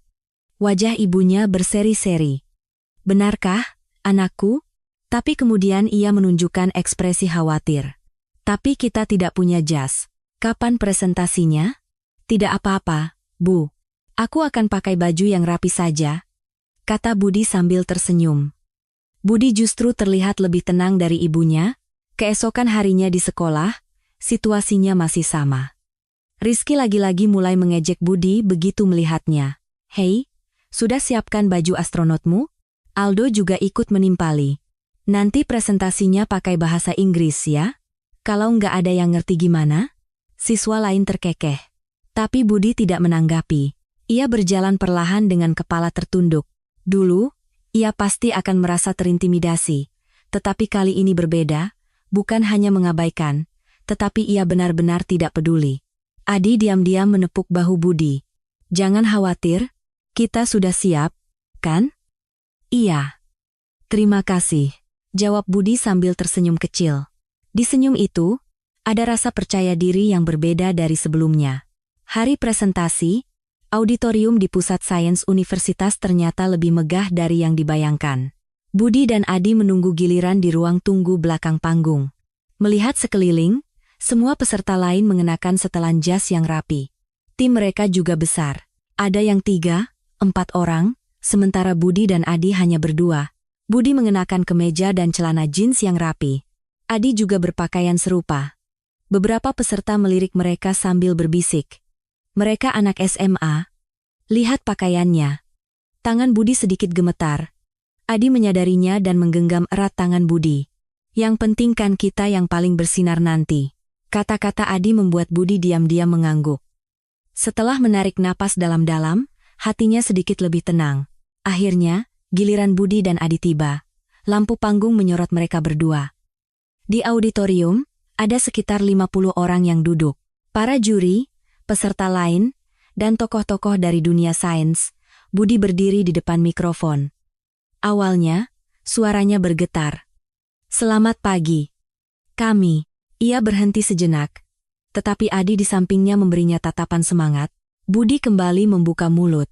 Wajah ibunya berseri-seri. Benarkah, anakku? Tapi kemudian ia menunjukkan ekspresi khawatir. Tapi kita tidak punya jas. Kapan presentasinya? Tidak apa-apa, Bu. Aku akan pakai baju yang rapi saja, kata Budi sambil tersenyum. Budi justru terlihat lebih tenang dari ibunya. Keesokan harinya di sekolah, situasinya masih sama. Rizky lagi-lagi mulai mengejek Budi begitu melihatnya. Hei, sudah siapkan baju astronotmu? Aldo juga ikut menimpali. Nanti presentasinya pakai bahasa Inggris ya? Kalau nggak ada yang ngerti gimana? Siswa lain terkekeh. Tapi Budi tidak menanggapi. Ia berjalan perlahan dengan kepala tertunduk. Dulu, ia pasti akan merasa terintimidasi. Tetapi kali ini berbeda, bukan hanya mengabaikan, tetapi ia benar-benar tidak peduli. Adi diam-diam menepuk bahu Budi. Jangan khawatir, kita sudah siap, kan? Iya. Terima kasih, jawab Budi sambil tersenyum kecil. Di senyum itu, ada rasa percaya diri yang berbeda dari sebelumnya. Hari presentasi, auditorium di Pusat Sains Universitas ternyata lebih megah dari yang dibayangkan. Budi dan Adi menunggu giliran di ruang tunggu belakang panggung. Melihat sekeliling, semua peserta lain mengenakan setelan jas yang rapi. Tim mereka juga besar. Ada yang 3, 4 orang, sementara Budi dan Adi hanya berdua. Budi mengenakan kemeja dan celana jeans yang rapi. Adi juga berpakaian serupa. Beberapa peserta melirik mereka sambil berbisik. Mereka anak SMA. Lihat pakaiannya. Tangan Budi sedikit gemetar. Adi menyadarinya dan menggenggam erat tangan Budi. Yang penting kan kita yang paling bersinar nanti. Kata-kata Adi membuat Budi diam-diam mengangguk. Setelah menarik napas dalam-dalam, hatinya sedikit lebih tenang. Akhirnya, giliran Budi dan Adi tiba. Lampu panggung menyorot mereka berdua. Di auditorium, ada sekitar 50 orang yang duduk. Para juri, peserta lain, dan tokoh-tokoh dari dunia sains. Budi berdiri di depan mikrofon. Awalnya, suaranya bergetar. Selamat pagi. Kami. Ia berhenti sejenak. Tetapi Adi di sampingnya memberinya tatapan semangat. Budi kembali membuka mulut.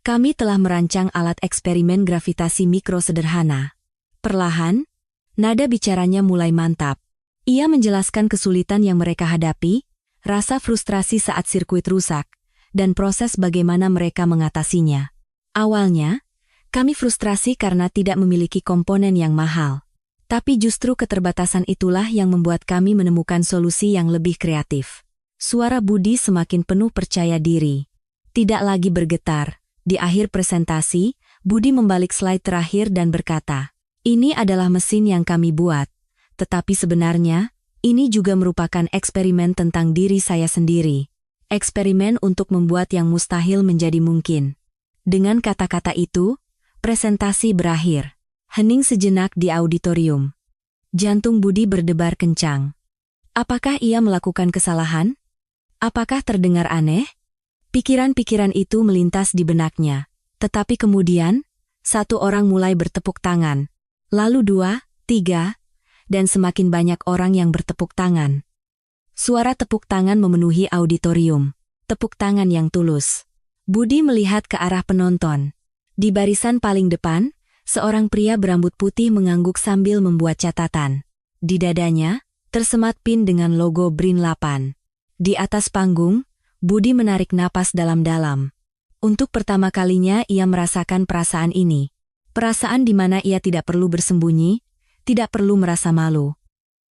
Kami telah merancang alat eksperimen gravitasi mikro sederhana. Perlahan, nada bicaranya mulai mantap. Ia menjelaskan kesulitan yang mereka hadapi, rasa frustrasi saat sirkuit rusak, dan proses bagaimana mereka mengatasinya. Awalnya, kami frustrasi karena tidak memiliki komponen yang mahal. Tapi justru keterbatasan itulah yang membuat kami menemukan solusi yang lebih kreatif. Suara Budi semakin penuh percaya diri. Tidak lagi bergetar. Di akhir presentasi, Budi membalik slide terakhir dan berkata, "Ini adalah mesin yang kami buat. Tetapi sebenarnya, ini juga merupakan eksperimen tentang diri saya sendiri. Eksperimen untuk membuat yang mustahil menjadi mungkin." Dengan kata-kata itu, presentasi berakhir. Hening sejenak di auditorium. Jantung Budi berdebar kencang. Apakah ia melakukan kesalahan? Apakah terdengar aneh? Pikiran-pikiran itu melintas di benaknya. Tetapi kemudian, Satu orang mulai bertepuk tangan. Lalu 2, 3, dan semakin banyak orang yang bertepuk tangan. Suara tepuk tangan memenuhi auditorium. Tepuk tangan yang tulus. Budi melihat ke arah penonton. Di barisan paling depan, seorang pria berambut putih mengangguk sambil membuat catatan. Di dadanya, tersemat pin dengan logo BRIN 8. Di atas panggung, Budi menarik napas dalam-dalam. Untuk pertama kalinya ia merasakan perasaan ini. Perasaan di mana ia tidak perlu bersembunyi, tidak perlu merasa malu.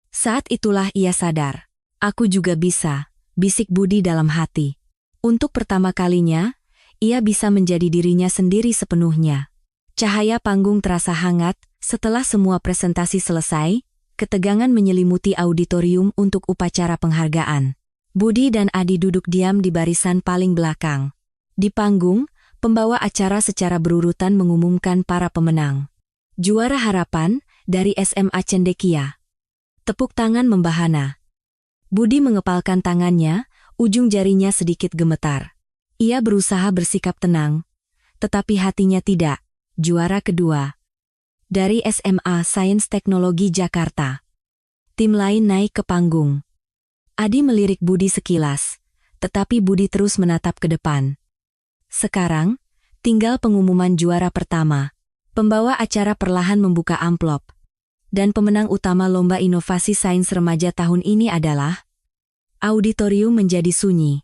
Saat itulah ia sadar. Aku juga bisa, bisik Budi dalam hati. Untuk pertama kalinya, ia bisa menjadi dirinya sendiri sepenuhnya. Cahaya panggung terasa hangat, setelah semua presentasi selesai, ketegangan menyelimuti auditorium untuk upacara penghargaan. Budi dan Adi duduk diam di barisan paling belakang. Di panggung, pembawa acara secara berurutan mengumumkan para pemenang. Juara harapan, dari SMA Cendekia. Tepuk tangan membahana. Budi mengepalkan tangannya, ujung jarinya sedikit gemetar. Ia berusaha bersikap tenang, tetapi hatinya tidak. Juara kedua. Dari SMA Sains Teknologi Jakarta. Tim lain naik ke panggung. Adi melirik Budi sekilas, tetapi Budi terus menatap ke depan. Sekarang, tinggal pengumuman juara pertama. Pembawa acara perlahan membuka amplop. Dan pemenang utama Lomba Inovasi Sains Remaja tahun ini adalah... Auditorium menjadi sunyi.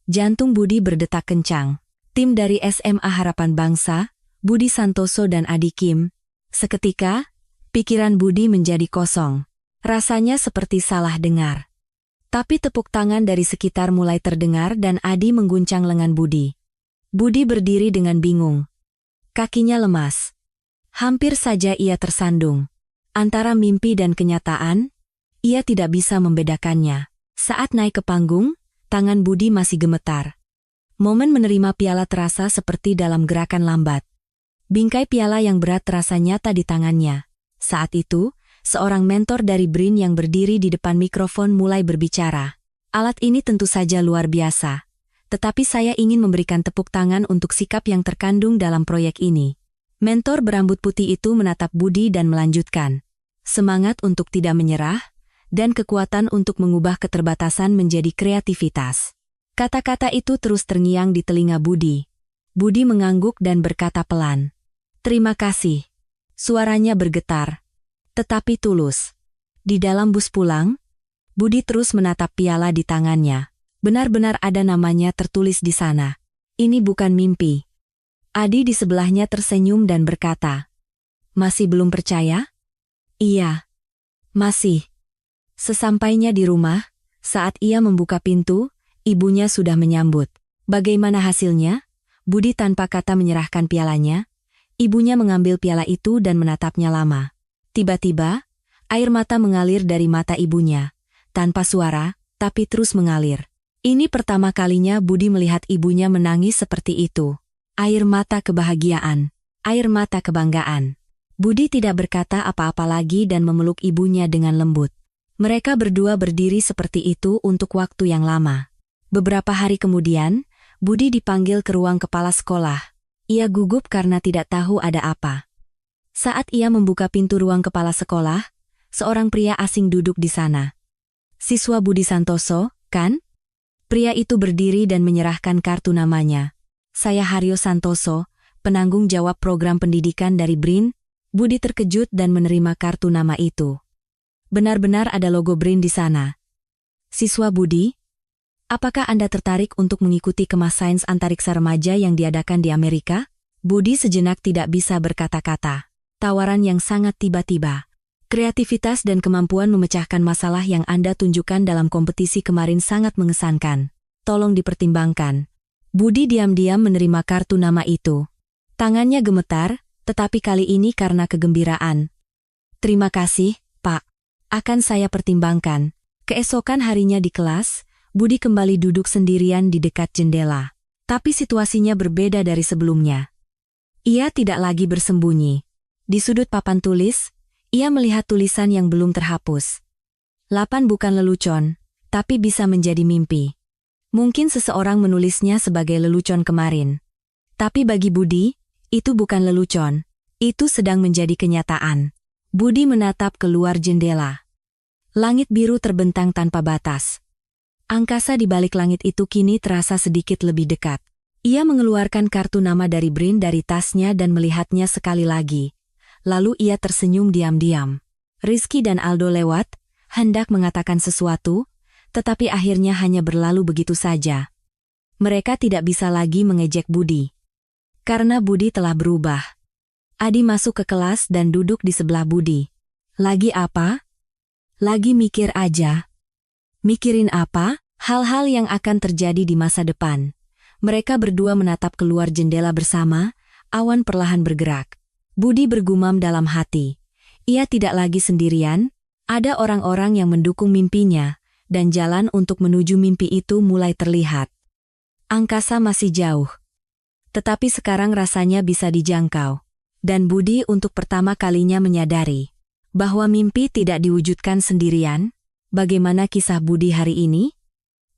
Jantung Budi berdetak kencang. Tim dari SMA Harapan Bangsa, Budi Santoso dan Adi Kim. Seketika, pikiran Budi menjadi kosong. Rasanya seperti salah dengar. Tapi tepuk tangan dari sekitar mulai terdengar dan Adi mengguncang lengan Budi. Budi berdiri dengan bingung. Kakinya lemas. Hampir saja ia tersandung. Antara mimpi dan kenyataan, ia tidak bisa membedakannya. Saat naik ke panggung, tangan Budi masih gemetar. Momen menerima piala terasa seperti dalam gerakan lambat. Bingkai piala yang berat terasa nyata di tangannya. Saat itu, seorang mentor dari BRIN yang berdiri di depan mikrofon mulai berbicara. Alat ini tentu saja luar biasa. Tetapi saya ingin memberikan tepuk tangan untuk sikap yang terkandung dalam proyek ini. Mentor berambut putih itu menatap Budi dan melanjutkan. Semangat untuk tidak menyerah, dan kekuatan untuk mengubah keterbatasan menjadi kreativitas. Kata-kata itu terus terngiang di telinga Budi. Budi mengangguk dan berkata pelan. Terima kasih. Suaranya bergetar, tetapi tulus. Di dalam bus pulang, Budi terus menatap piala di tangannya. Benar-benar ada namanya tertulis di sana. Ini bukan mimpi. Adi di sebelahnya tersenyum dan berkata, masih belum percaya? Iya. Masih. Sesampainya di rumah, saat ia membuka pintu, ibunya sudah menyambut. Bagaimana hasilnya? Budi tanpa kata menyerahkan pialanya. Ibunya mengambil piala itu dan menatapnya lama. Tiba-tiba, air mata mengalir dari mata ibunya. Tanpa suara, tapi terus mengalir. Ini pertama kalinya Budi melihat ibunya menangis seperti itu. Air mata kebahagiaan. Air mata kebanggaan. Budi tidak berkata apa-apa lagi dan memeluk ibunya dengan lembut. Mereka berdua berdiri seperti itu untuk waktu yang lama. Beberapa hari kemudian, Budi dipanggil ke ruang kepala sekolah. Ia gugup karena tidak tahu ada apa. Saat ia membuka pintu ruang kepala sekolah, seorang pria asing duduk di sana. Siswa Budi Santoso, kan? Pria itu berdiri dan menyerahkan kartu namanya. Saya Haryo Santoso, penanggung jawab program pendidikan dari BRIN. Budi terkejut dan menerima kartu nama itu. Benar-benar ada logo BRIN di sana. Siswa Budi, apakah Anda tertarik untuk mengikuti kemas sains antariksa remaja yang diadakan di Amerika? Budi sejenak tidak bisa berkata-kata. Tawaran yang sangat tiba-tiba. Kreativitas dan kemampuan memecahkan masalah yang Anda tunjukkan dalam kompetisi kemarin sangat mengesankan. Tolong dipertimbangkan. Budi diam-diam menerima kartu nama itu. Tangannya gemetar, tetapi kali ini karena kegembiraan. Terima kasih, Pak. Akan saya pertimbangkan. Keesokan harinya di kelas, Budi kembali duduk sendirian di dekat jendela. Tapi situasinya berbeda dari sebelumnya. Ia tidak lagi bersembunyi. Di sudut papan tulis, ia melihat tulisan yang belum terhapus. 8 bukan lelucon, tapi bisa menjadi mimpi. Mungkin seseorang menulisnya sebagai lelucon kemarin. Tapi bagi Budi, Itu bukan lelucon. Itu sedang menjadi kenyataan. Budi menatap keluar jendela. Langit biru terbentang tanpa batas. Angkasa di balik langit itu kini terasa sedikit lebih dekat. Ia mengeluarkan kartu nama dari Brin dari tasnya dan melihatnya sekali lagi. Lalu ia tersenyum diam-diam. Rizky dan Aldo lewat, hendak mengatakan sesuatu, tetapi akhirnya hanya berlalu begitu saja. Mereka tidak bisa lagi mengejek Budi. Karena Budi telah berubah. Adi masuk ke kelas dan duduk di sebelah Budi. Lagi apa? Lagi mikir aja. Mikirin apa? Hal-hal yang akan terjadi di masa depan. Mereka berdua menatap keluar jendela bersama, awan perlahan bergerak. Budi bergumam dalam hati. Ia tidak lagi sendirian, ada orang-orang yang mendukung mimpinya, dan jalan untuk menuju mimpi itu mulai terlihat. Angkasa masih jauh. Tetapi sekarang rasanya bisa dijangkau. Dan Budi untuk pertama kalinya menyadari bahwa mimpi tidak diwujudkan sendirian. Bagaimana kisah Budi hari ini?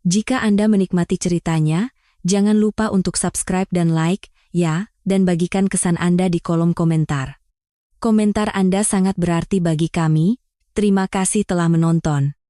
Jika Anda menikmati ceritanya, jangan lupa untuk subscribe dan like, ya, dan bagikan kesan Anda di kolom komentar. Komentar Anda sangat berarti bagi kami. Terima kasih telah menonton.